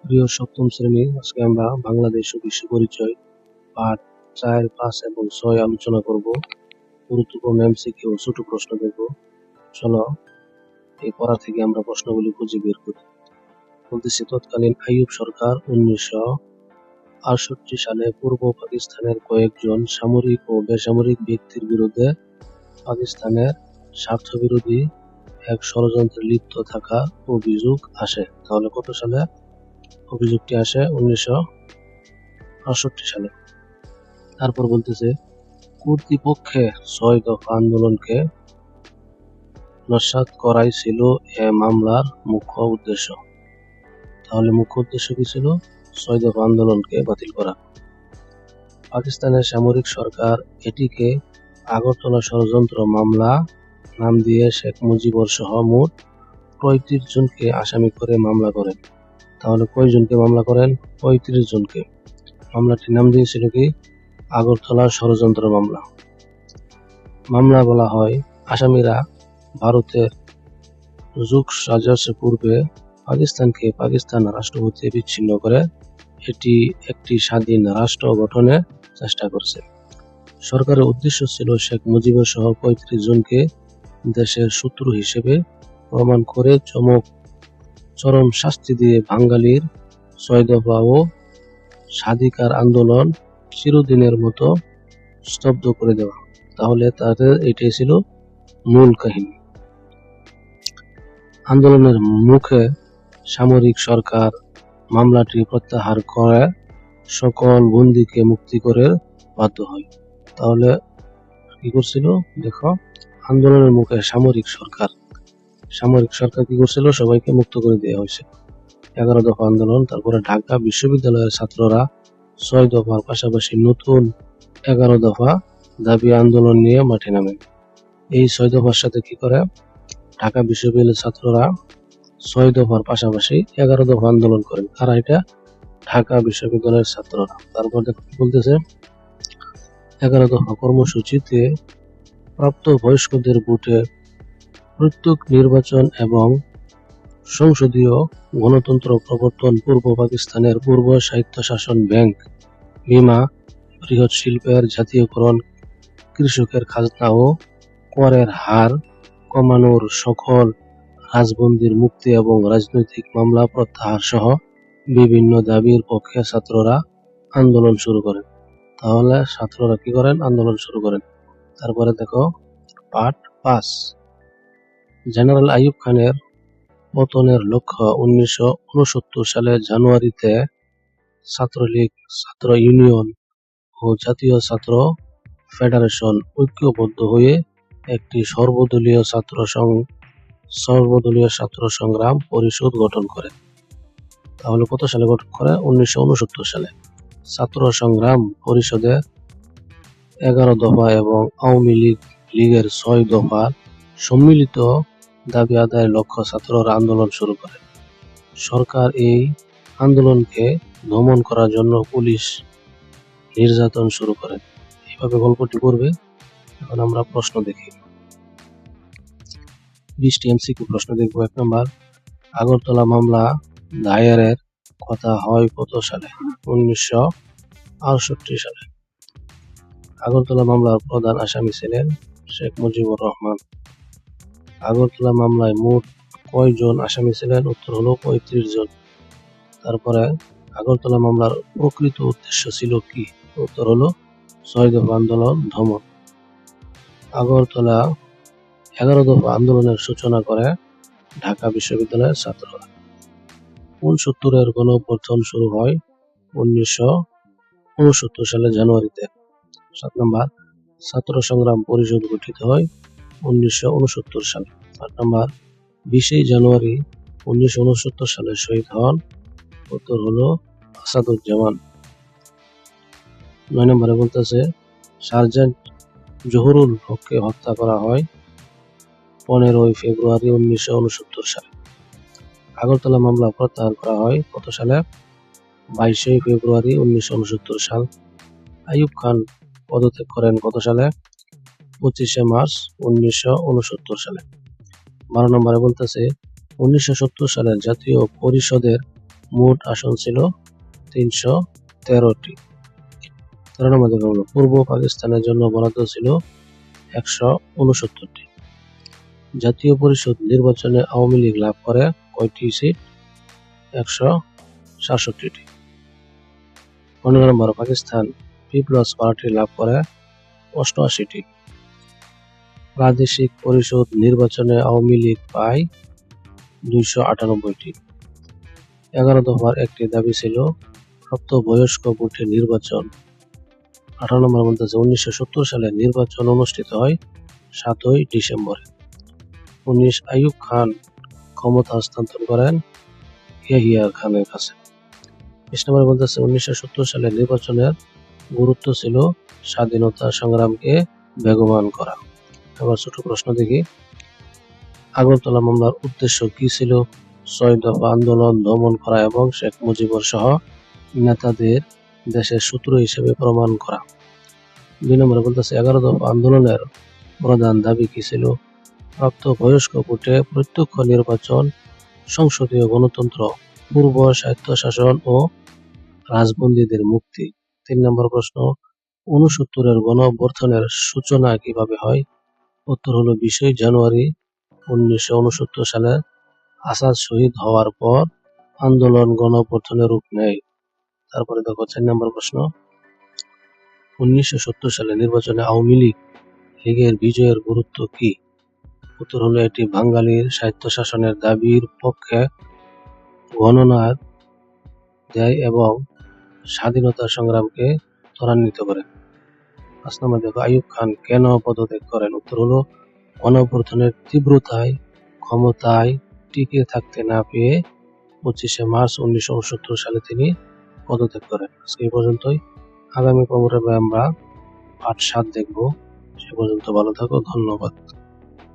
প্রিয় সপ্তম শ্রেণী, আজকে আমরা বাংলাদেশ ও বিশ্ব পরিচয় পাঠ 4, 5 এবং 6 আলোচনা করব। গুরুত্বপূর্ণ এমসিকিউ ও ছোট প্রশ্ন দেখব। চলো এই পড়া থেকে আমরা প্রশ্নগুলি খুঁজে বের করি। বলতেছি, তৎকালীন আইয়ুব সরকার 1968 সালে পূর্ব পাকিস্তানের কয়েকজন সামরিক ও বেসামরিক ব্যক্তির বিরুদ্ধে পাকিস্তানের স্বার্থবিরোধী এক ষড়যন্ত্রে লিপ্ত থাকা অভিযোগ আসে। তাহলে কত সালে অভিযোগটি আসে? 1968 সালে। তারপর বলতেছে, কর্তৃপক্ষে 6 দফা আন্দোলনকে নস্যাৎ করাই ছিল এ মামলার মুখ্য উদ্দেশ্য। তাহলে মুখ্য উদ্দেশ্য কি ছিল? 6 দফা আন্দোলনকে বাতিল করা। পাকিস্তানের সামরিক সরকার এটিকে আগরতলা ষড়যন্ত্র মামলা নাম দিয়ে শেখ মুজিবুর সহ মোট 35 জনকে আসামি করে মামলা করেন। তাহলে কয়জনকে মামলা করেন? 35 জনকে। মামলাটির নাম দিয়েছিল কি? আগরতলা ষড়যন্ত্র মামলা। মামলা বলা হয়, আসামিরা ভারতের যোগসাজশে পূর্বে পাকিস্তানকে পাকিস্তান রাষ্ট্র হতে বিচ্ছিন্ন করে এটি একটি স্বাধীন রাষ্ট্র গঠনের চেষ্টা করছে। সরকারের উদ্দেশ্য ছিল শেখ মুজিবুর সহ 35 জনকে দেশের শত্রু হিসেবে প্রমাণ করে চরম শাস্তি দিয়ে বাঙালির 6 দফা ও স্বাধিকার আন্দোলন চিরদিনের মতো স্তব্ধ করে দেওয়া। তাহলে তাদের এটাই ছিল মূল কাহিনী। আন্দোলনের মুখে সামরিক সরকার মামলাটি প্রত্যাহার করে সকল বন্দীকে মুক্তি করে বাধ্য হয়। তাহলে কি করছিল? দেখো, আন্দোলনের মুখে সামরিক সরকার কি করছিল? সবাইকে মুক্ত করে দেওয়া হয়েছে। 11 দফা আন্দোলন। তারপরে ঢাকা বিশ্ববিদ্যালয়ের ছাত্ররা 6 দফার পাশাপাশি নতুন 11 দফা দাবি আন্দোলন নিয়ে মাঠে নামে। এই 6 দফার সাথে কি করে? ঢাকা বিশ্ববিদ্যালয়ের ছাত্ররা 6 দফার পাশাপাশি 11 দফা আন্দোলন করেন। আর এটা ঢাকা বিশ্ববিদ্যালয়ের ছাত্ররা। তারপর বলতেছে, 11 দফা কর্মসূচিতে প্রাপ্তবয়স্কদের ভোটে প্রত্যেক নির্বাচন এবং সংসদীয় গণতন্ত্র প্রবর্তন, পূর্ব পাকিস্তানের পূর্ব স্বায়ত্তশাসন, ব্যাংক, বীমা, বৃহৎ শিল্পের জাতীয়করণ, কৃষকের খাজনা ও করের হার কমানোর, সকল রাজবন্দীর মুক্তি এবং রাজনৈতিক মামলা প্রত্যাহার সহ বিভিন্ন দাবির পক্ষে ছাত্ররা আন্দোলন শুরু করেন। তাহলে ছাত্ররা কি করেন? আন্দোলন শুরু করেন। তারপরে দেখো পার্ট 5, জেনারেল আইয়ুব খানের পতনের লক্ষ্য। 1969 সালের জানুয়ারিতে ছাত্রলীগ, ছাত্র ইউনিয়ন ও জাতীয় ছাত্র ফেডারেশন ঐক্যবদ্ধ হয়ে একটি সর্বদলীয় ছাত্র সংগ্রাম পরিষদ গঠন করে। তাহলে কত সালে গঠন করে? 1969 সালে। ছাত্র সংগ্রাম পরিষদে 11 দফা এবং আওয়ামী লীগের 6 দফার সম্মিলিত দাবি আদায়ের লক্ষ্য ছাত্ররা আন্দোলন শুরু করে। সরকার এই আন্দোলনকে দমন করার জন্য পুলিশ নির্যাতন শুরু করে। এইভাবে গল্পটি করবে। এখন আমরা প্রশ্ন দেখি। 20টি এমসিকিউ প্রশ্ন দেখব। 1 নম্বর, আগরতলা মামলা দায়েরের কথা হয় কত সালে? 1968 সালে। আগরতলা মামলার প্রধান আসামি ছিলেন শেখ মুজিবুর রহমান। আগরতলা মামলায় মোট কয়জন আসামি ছিলেন? উত্তর হলো 35 জন। তারপরে আগরতলা মামলার প্রকৃত উদ্দেশ্য ছিল কি? উত্তর হলো 6 দফা আন্দোলন দমন। আগরতলা 11 দফা আন্দোলনের সূচনা করে ঢাকা বিশ্ববিদ্যালয়ের ছাত্ররা। 69 গণঅভ্যুত্থান শুরু হয় 1969 সালের জানুয়ারিতে। 7 নম্বর, ছাত্র সংগ্রাম পরিষদ গঠিত হয় 1969 সালে। 8 নম্বর, 20 জানুয়ারি 1969 সালে শহীদ হন? উত্তর হলো আসাদুজ্জামান। 9 নম্বরে বলতেছে, সার্জেন্ট জহুরুল হককে হত্যা করা হয় 15 ফেব্রুয়ারি 1969 সালে। আগরতলা মামলা প্রত্যাহার করা হয় কত সালে? 22 ফেব্রুয়ারি 1969 সাল। আইয়ুব খান পদত্যাগ করেন কত সালে? 25 মার্চ 1969 সালে। 12 নম্বরে বলতেছে, 1970 সালের জাতীয় পরিষদের মোট আসন ছিল 313টি। 13 নম্বর দেখো পূর্ব পাকিস্তানের জন্য বরাদ্দ ছিল 169টি। জাতীয় পরিষদ নির্বাচনে আওয়ামী লীগ লাভ করে কয়টি সিট? 167টি। 15 নম্বর পাকিস্তান পিপলস পার্টি লাভ করে 88টি। প্রাদেশিক পরিষদ নির্বাচনে আওয়ামী লীগ পায় 298টি। 11 দফার একটি দাবি ছিল প্রাপ্তবয়স্ক ভোটে নির্বাচন। 18 নম্বর বলতেছে 1970 সালে নির্বাচন অনুষ্ঠিত হয় 7ই ডিসেম্বরে। 19 আইয়ুব খান ক্ষমতা হস্তান্তর করেন ইয়াহিয়া খানের কাছে। 20 নম্বর বলতেছে 1970 সালে নির্বাচনের গুরুত্ব ছিল স্বাধীনতা সংগ্রামকে বেগবান করা। এবার ছোট প্রশ্ন দেখি, আগরতলা মামলার উদ্দেশ্য কি ছিল? 6 দফা আন্দোলন দমন করা এবং শেখ মুজিবুর সহ নেতাদের দেশের শত্রু হিসেবে প্রমাণ করা। 2 নম্বরে বলতেছে 11 দফা আন্দোলনের প্রধান দাবি কি ছিল? প্রাপ্তবয়স্ক ভোটে প্রত্যক্ষ নির্বাচন, সংসদীয় গণতন্ত্র, পূর্ব স্বায়ত্তশাসন ও রাজবন্দীদের মুক্তি। 3 নম্বর প্রশ্ন, 69-এর গণঅভ্যুত্থানের সূচনা কিভাবে হয়? উত্তর হলো 20 জানুয়ারি 1969 সালে আসাদ শহীদ হওয়ার পর আন্দোলন গণঅভ্যুত্থানের রূপ নেয়। তারপরে দেখো 4 নম্বর প্রশ্ন, 1970 সালে নির্বাচনে আওয়ামী লীগের বিজয়ের গুরুত্ব কি? উত্তর হলো এটি বাঙালির স্বায়ত্তশাসনের দাবির পক্ষে গণনা দেয় এবং স্বাধীনতা সংগ্রামকে ত্বরান্বিত করে। 5 নম্বর দেখো আইয়ুব খান কেন পদত্যাগ করেন? উত্তর হলো গণঅভ্যুত্থানের তীব্রতায় ক্ষমতায় টিকে থাকতে না পেয়ে 25শে মার্চ 1969 সালে তিনি পদত্যাগ করেন। আজকে এই পর্যন্তই। আগামী পর্বে আমরা পার্ট 7 দেখব। সে পর্যন্ত ভালো থাকো, ধন্যবাদ।